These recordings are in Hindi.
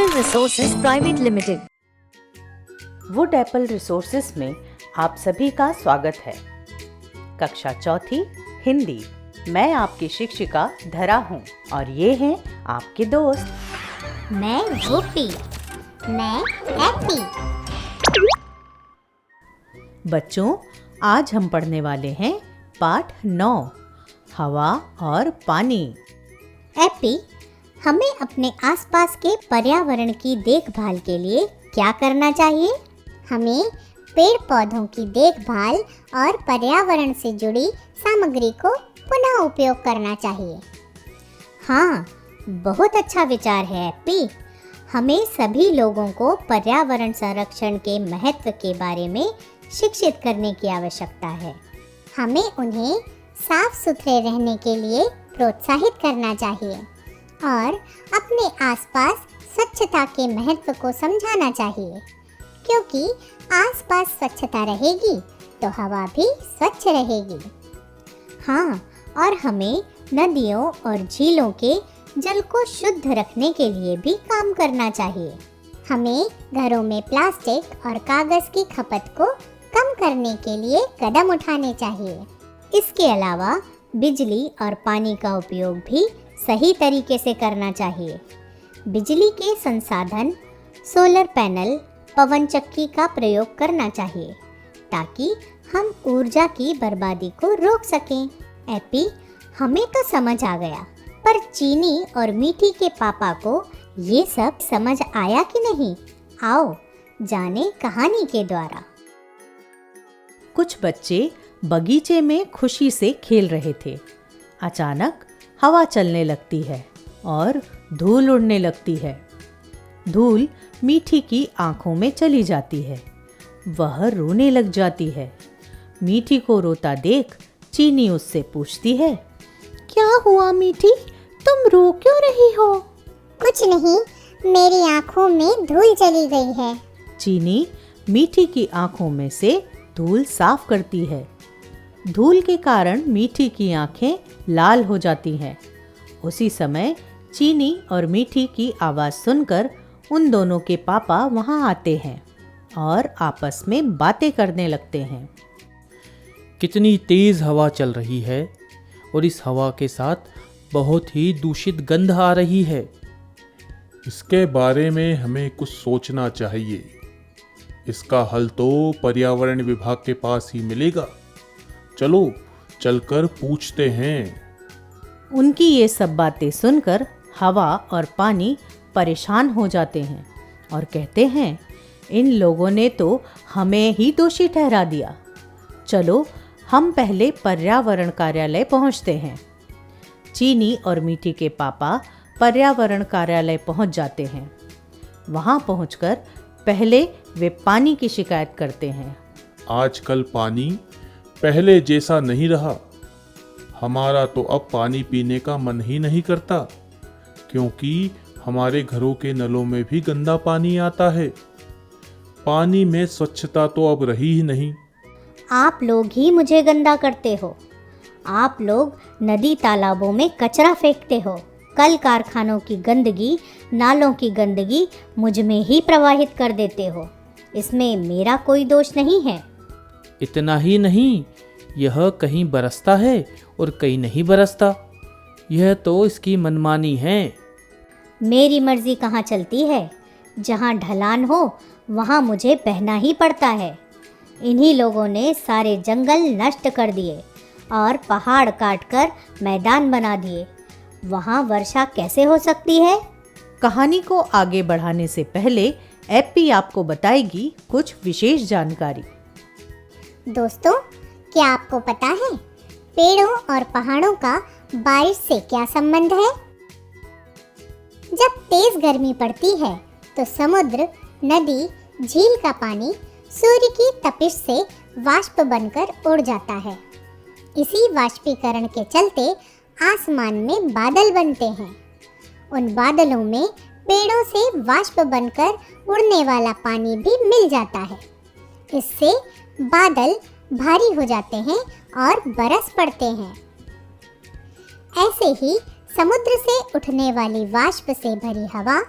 Apple resources private limited. Wood apple resources में आप सभी का स्वागत है। कक्षा चौथी हिंदी। मैं आपकी शिक्षिका धरा हूँ और ये हैं आपके दोस्त। मैं गोपी। मैं एप्पी। बच्चों, आज हम पढ़ने वाले हैं पाठ 9, हवा और पानी। एप्पी, हमें अपने आसपास के पर्यावरण की देखभाल के लिए क्या करना चाहिए? हमें पेड़ पौधों की देखभाल और पर्यावरण से जुड़ी सामग्री को पुनः उपयोग करना चाहिए। हाँ, बहुत अच्छा विचार है एप्पी। हमें सभी लोगों को पर्यावरण संरक्षण के महत्व के बारे में शिक्षित करने की आवश्यकता है। हमें उन्हें साफ सुथरे रहने के लिए प्रोत्साहित करना चाहिए और अपने आसपास स्वच्छता के महत्व को समझाना चाहिए, क्योंकि आसपास स्वच्छता रहेगी तो हवा भी स्वच्छ रहेगी। हाँ, और हमें नदियों और झीलों के जल को शुद्ध रखने के लिए भी काम करना चाहिए। हमें घरों में प्लास्टिक और कागज़ की खपत को कम करने के लिए कदम उठाने चाहिए। इसके अलावा बिजली और पानी का उपयोग भी सही तरीके से करना चाहिए। बिजली के संसाधन, सोलर पैनल, पवन चक्की का प्रयोग करना चाहिए ताकि हम ऊर्जा की बर्बादी को रोक सकें। एप्पी, हमें तो समझ आ गया, पर चीनी और मीठी के पापा को ये सब समझ आया कि नहीं? आओ जाने कहानी के द्वारा। कुछ बच्चे बगीचे में खुशी से खेल रहे थे। अचानक हवा चलने लगती है और धूल उड़ने लगती है। धूल मीठी की आंखों में चली जाती है। वह रोने लग जाती है। मीठी को रोता देख चीनी उससे पूछती है, क्या हुआ मीठी, तुम रो क्यों रही हो? कुछ नहीं, मेरी आंखों में धूल चली गई है। चीनी मीठी की आंखों में से धूल साफ करती है। धूल के कारण मीठी की आंखें लाल हो जाती हैं। उसी समय चीनी और मीठी की आवाज़ सुनकर उन दोनों के पापा वहां आते हैं और आपस में बातें करने लगते हैं। कितनी तेज हवा चल रही है और इस हवा के साथ बहुत ही दूषित गंध आ रही है। इसके बारे में हमें कुछ सोचना चाहिए। इसका हल तो पर्यावरण विभाग के पास ही मिलेगा। चलो चलकर पूछते हैं। उनकी ये सब बातें सुनकर हवा और पानी परेशान हो जाते हैं और कहते हैं, इन लोगों ने तो हमें ही दोषी ठहरा दिया। चलो हम पहले पर्यावरण कार्यालय पहुंचते हैं। चीनी और मीठी के पापा पर्यावरण कार्यालय पहुंच जाते हैं। वहां पहुंचकर पहले वे पानी की शिकायत करते हैं। आजकल पानी पहले जैसा नहीं रहा। हमारा तो अब पानी पीने का मन ही नहीं करता, क्योंकि हमारे घरों के नलों में भी गंदा पानी आता है। पानी में स्वच्छता तो अब रही ही नहीं। आप लोग ही मुझे गंदा करते हो। आप लोग नदी तालाबों में कचरा फेंकते हो। कल कारखानों की गंदगी, नालों की गंदगी मुझ में ही प्रवाहित कर देते हो। इसमें मेरा कोई दोष नहीं है। इतना ही नहीं, यह कहीं बरसता है और कहीं नहीं बरसता। यह तो इसकी मनमानी है। मेरी मर्जी कहाँ चलती है? जहाँ ढलान हो वहाँ मुझे बहना ही पड़ता है। इन्हीं लोगों ने सारे जंगल नष्ट कर दिए और पहाड़ काटकर मैदान बना दिए। वहाँ वर्षा कैसे हो सकती है? कहानी को आगे बढ़ाने से पहले एप्पी आपको बताएगी कुछ विशेष जानकारी। दोस्तों, क्या आपको पता है पेड़ों और पहाड़ों का बारिश से क्या संबंध है? जब तेज गर्मी पड़ती है तो समुद्र, नदी, झील का पानी सूर्य की तपिश से वाष्प बनकर उड़ जाता है। इसी वाष्पीकरण के चलते आसमान में बादल बनते हैं। उन बादलों में पेड़ों से वाष्प बनकर उड़ने वाला पानी भी मिल जाता है। इससे बादल भारी हो जाते हैं और बरस पड़ते हैं। ऐसे ही समुद्र से उठने वाली वाष्प से भरी हवा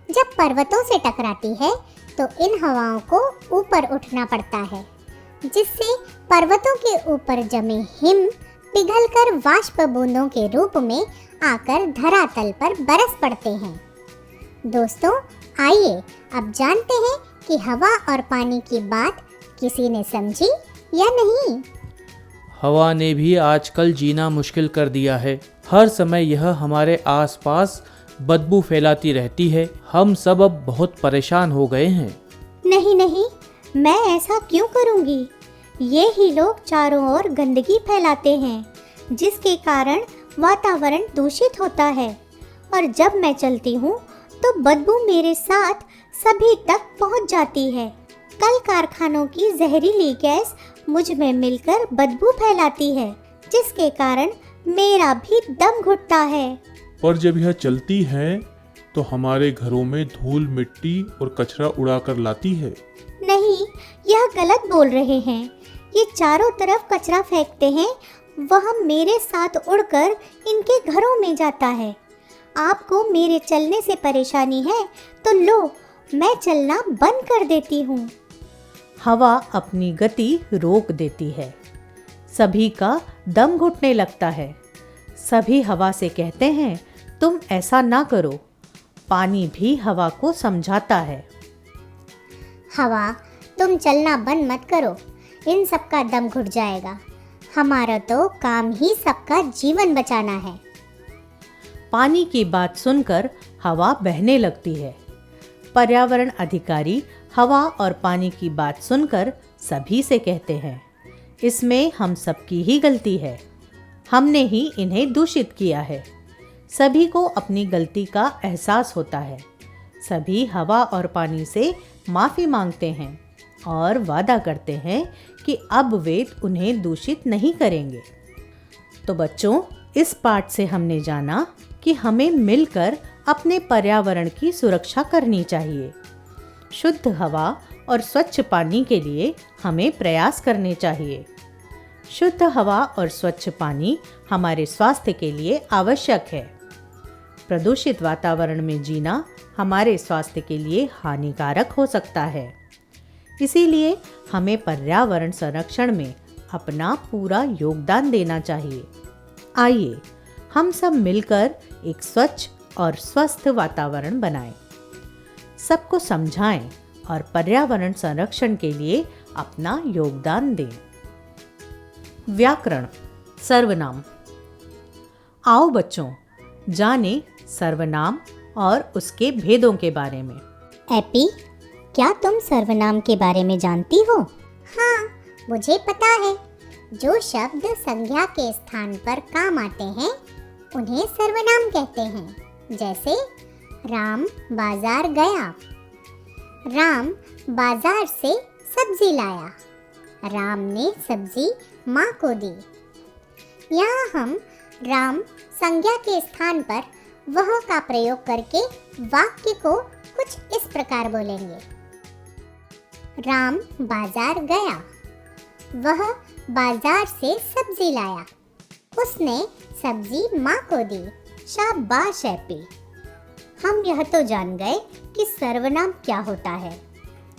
जब पर्वतों से टकराती है तो इन हवाओं को ऊपर उठना पड़ता है, जिससे पर्वतों के ऊपर जमे हिम पिघलकर वाष्प बूंदों के रूप में आकर धरातल पर बरस पड़ते हैं। दोस्तों, आइए अब जानते हैं कि हवा और पानी की बात किसी ने समझी या नहीं। हवा ने भी आजकल जीना मुश्किल कर दिया है। हर समय यह हमारे आसपास बदबू फैलाती रहती है। हम सब अब बहुत परेशान हो गए हैं। नहीं नहीं, मैं ऐसा क्यों करूँगी? ये ही लोग चारों ओर गंदगी फैलाते हैं, जिसके कारण वातावरण दूषित होता है, और जब मैं चलती हूँ तो बदबू मेरे साथ सभी तक पहुँच जाती है। कल कारखानों की जहरीली गैस मुझ में मिलकर बदबू फैलाती है, जिसके कारण मेरा भी दम घुटता है। पर जब यह चलती है तो हमारे घरों में धूल मिट्टी और कचरा उड़ा कर लाती है। नहीं, यह गलत बोल रहे हैं। ये चारों तरफ कचरा फेंकते हैं, वह मेरे साथ उड़कर इनके घरों में जाता है। आपको मेरे चलने से परेशानी है तो लो, मैं चलना बंद कर देती हूँ। हवा अपनी गति रोक देती है। सभी का दम घुटने लगता है। सभी हवा से कहते हैं, तुम ऐसा ना करो। पानी भी हवा को समझाता है। हवा, तुम चलना बंद मत करो, इन सबका दम घुट जाएगा। हमारा तो काम ही सबका जीवन बचाना है। पानी की बात सुनकर हवा बहने लगती है। पर्यावरण अधिकारी हवा और पानी की बात सुनकर सभी से कहते हैं, इसमें हम सबकी ही गलती है। हमने ही इन्हें दूषित किया है। सभी को अपनी गलती का एहसास होता है। सभी हवा और पानी से माफ़ी मांगते हैं और वादा करते हैं कि अब वे उन्हें दूषित नहीं करेंगे। तो बच्चों, इस पाठ से हमने जाना कि हमें मिलकर अपने पर्यावरण की सुरक्षा करनी चाहिए। शुद्ध हवा और स्वच्छ पानी के लिए हमें प्रयास करने चाहिए। शुद्ध हवा और स्वच्छ पानी हमारे स्वास्थ्य के लिए आवश्यक है। प्रदूषित वातावरण में जीना हमारे स्वास्थ्य के लिए हानिकारक हो सकता है। इसीलिए हमें पर्यावरण संरक्षण में अपना पूरा योगदान देना चाहिए। आइए हम सब मिलकर एक स्वच्छ और स्वस्थ वातावरण बनाएं, सबको समझाएं और पर्यावरण संरक्षण के लिए अपना योगदान दें। व्याकरण सर्वनाम। आओ बच्चों, जानें सर्वनाम और उसके भेदों के बारे में। एपी, क्या तुम सर्वनाम के बारे में जानती हो? हाँ, मुझे पता है। जो शब्द संज्ञा के स्थान पर काम आते हैं उन्हें सर्वनाम कहते हैं। जैसे राम बाजार गया, राम बाजार से सब्जी लाया, राम ने सब्जी माँ को दी। यहाँ हम राम संज्ञा के स्थान पर वह का प्रयोग करके वाक्य को कुछ इस प्रकार बोलेंगे। राम बाजार गया, वह बाजार से सब्जी लाया, उसने सब्जी माँ को दी। शाबाश एपी, हम यह तो जान गए कि सर्वनाम क्या होता है,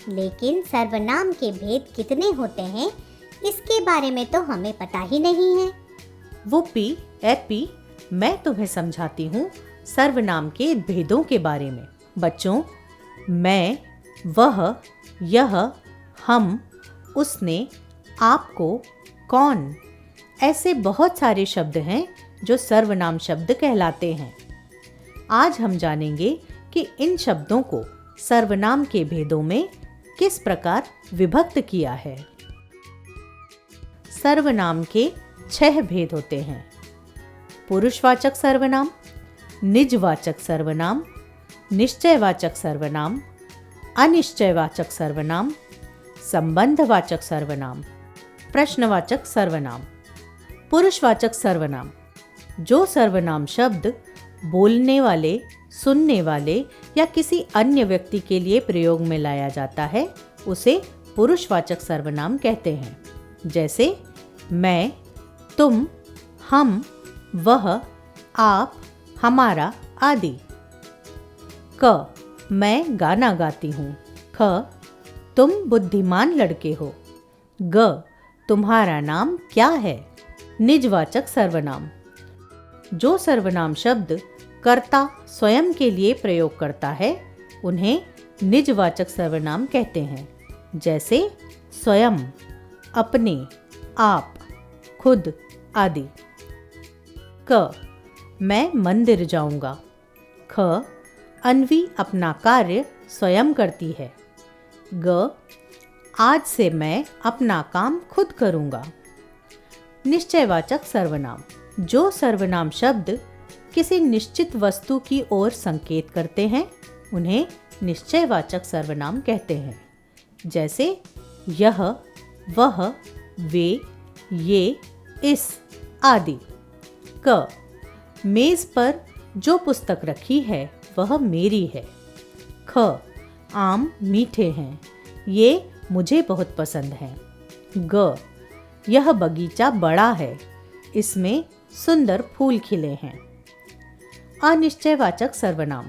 लेकिन सर्वनाम के भेद कितने होते हैं इसके बारे में तो हमें पता ही नहीं है। वुप्पी, एपी, मैं तुम्हें समझाती हूँ सर्वनाम के भेदों के बारे में। बच्चों, मैं, वह, यह, हम, उसने, आपको, कौन, ऐसे बहुत सारे शब्द हैं जो सर्वनाम शब्द कहलाते हैं। आज हम जानेंगे कि इन शब्दों को सर्वनाम के भेदों में किस प्रकार विभक्त किया है। सर्वनाम के 6 भेद होते हैं। पुरुषवाचक सर्वनाम, निजवाचक सर्वनाम, निश्चयवाचक सर्वनाम, अनिश्चयवाचक सर्वनाम, संबंधवाचक सर्वनाम, प्रश्नवाचक सर्वनाम। पुरुषवाचक सर्वनाम, जो सर्वनाम शब्द बोलने वाले, सुनने वाले या किसी अन्य व्यक्ति के लिए प्रयोग में लाया जाता है उसे पुरुषवाचक सर्वनाम कहते हैं। जैसे मैं, तुम, हम, वह, आप, हमारा आदि। क मैं गाना गाती हूँ। ख, तुम बुद्धिमान लड़के हो। ग, तुम्हारा नाम क्या है? निजवाचक सर्वनाम। जो सर्वनाम शब्द कर्ता स्वयं के लिए प्रयोग करता है उन्हें निजवाचक सर्वनाम कहते हैं। जैसे स्वयं, अपने, आप, खुद आदि। क, मैं मंदिर जाऊंगा। ख, अन्वी अपना कार्य स्वयं करती है। ग, आज से मैं अपना काम खुद करूंगा। निश्चयवाचक सर्वनाम। जो सर्वनाम शब्द किसी निश्चित वस्तु की ओर संकेत करते हैं उन्हें निश्चयवाचक सर्वनाम कहते हैं। जैसे यह, वह, वे, ये, इस आदि। क, मेज पर जो पुस्तक रखी है वह मेरी है। ख, आम मीठे हैं, ये मुझे बहुत पसंद हैं। ग, यह बगीचा बड़ा है, इसमें सुंदर फूल खिले हैं। अनिश्चयवाचक सर्वनाम।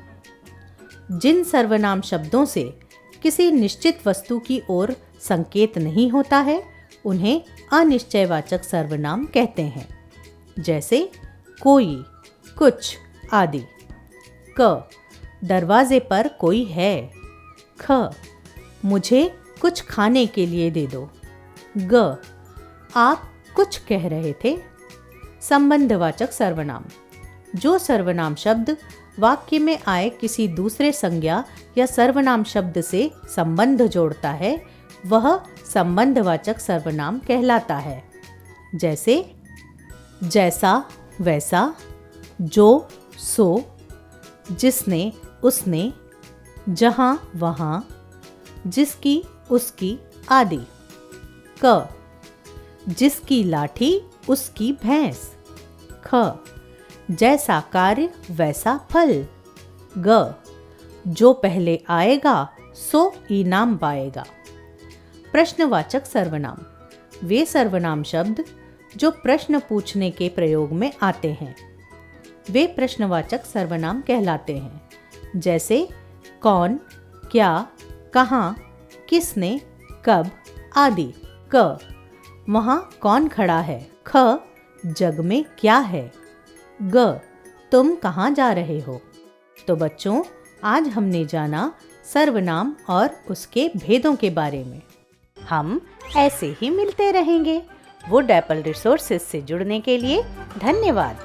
जिन सर्वनाम शब्दों से किसी निश्चित वस्तु की ओर संकेत नहीं होता है उन्हें अनिश्चयवाचक सर्वनाम कहते हैं। जैसे कोई, कुछ आदि। क, दरवाजे पर कोई है। ख, मुझे कुछ खाने के लिए दे दो। ग, आप कुछ कह रहे थे। संबंधवाचक सर्वनाम। जो सर्वनाम शब्द वाक्य में आए किसी दूसरे संज्ञा या सर्वनाम शब्द से संबंध जोड़ता है वह संबंधवाचक सर्वनाम कहलाता है। जैसे जैसा, वैसा, जो, सो, जिसने, उसने, जहाँ, वहाँ, जिसकी, उसकी आदि। क, जिसकी लाठी उसकी भैंस। ख, जैसा कार्य वैसा फल। ग, जो पहले आएगा सो इनाम पाएगा। प्रश्नवाचक सर्वनाम। वे सर्वनाम शब्द जो प्रश्न पूछने के प्रयोग में आते हैं वे प्रश्नवाचक सर्वनाम कहलाते हैं। जैसे कौन, क्या, कहाँ, किसने, कब आदि। क, वहाँ कौन खड़ा है। ख, जग में क्या है। ग, तुम कहाँ जा रहे हो। तो बच्चों, आज हमने जाना सर्वनाम और उसके भेदों के बारे में। हम ऐसे ही मिलते रहेंगे। वुड एप्पल रिसोर्सेज से जुड़ने के लिए धन्यवाद।